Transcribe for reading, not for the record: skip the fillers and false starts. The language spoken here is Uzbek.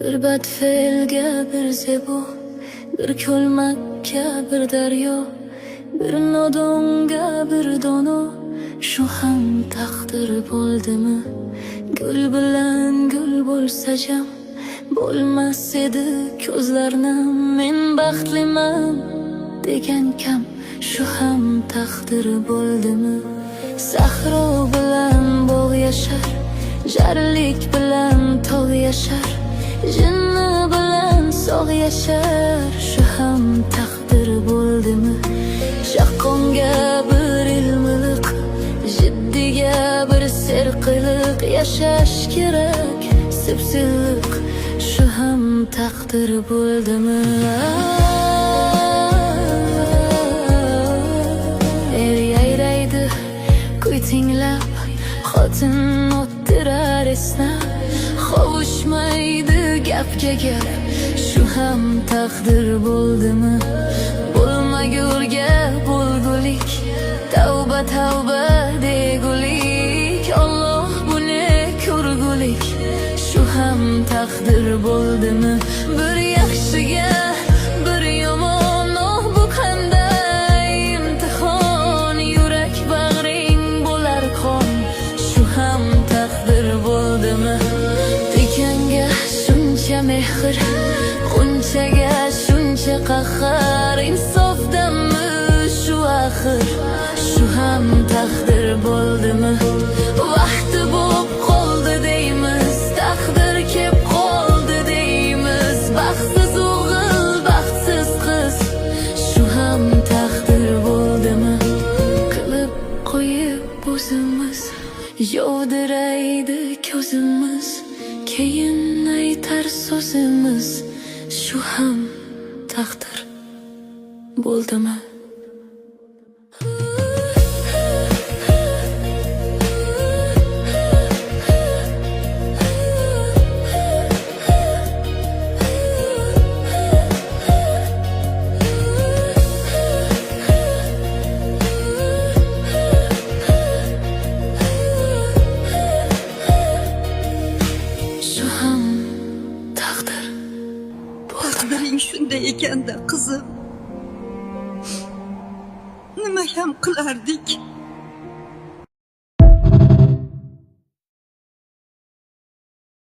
Bir badfelga bir zebu, bir ko'lmakka bir daryo, bir nodonga bir dono, shu ham taqdir bo'ldimi? Gul bilan gul bo'lsa jam, bo'lmas edi ko'zlarnim. Men baxtliman degan kam, shu ham taqdir bo'ldimi? Sahro bilan bog' yashar, jarlik bilan tog' yashar, jinni bilan sog' yashar, shu ham taqdir bo'ldimi? Shaqqonga bir ilmiliq, jiddiga bir serqiliq yashash kerak, sipsilliq, shu ham taqdir bo'ldimi? Er yayraydi kuy tinglab, xotin o'ttirar esnab, qovushmaydi gapga gap, shu ham taqdir bo'ldimi? Bo'lmagurga bo'lgulik, tavba tavba degulik, Alloh buni ko'rgulik, shu ham taqdir bo'ldimi? Bir yaxshiga bir yomon, oh bu qanday imtihon, yurak bag'ring bo'lar qon, shu ham taqdir bo'ldimi? Tikanga shuncha mehr, qunchaga shuncha qahr, insofdanmi shu axir, shu ham taqdir bo'ldimi? Vaqti bo'p qoldi deymiz, taqdir kep qoldi deymiz, baxtsiz o'g'il, baxtsiz qiz, shu ham taqdir bo'ldimi? Qilib qo'yib o'zimiz, yovdiraydi ko'zimiz, keyin aytar so'zimiz, shu ham taqdir bo'ldimi? Taqdiring shunday ekanda qizim, nima ham qilardik?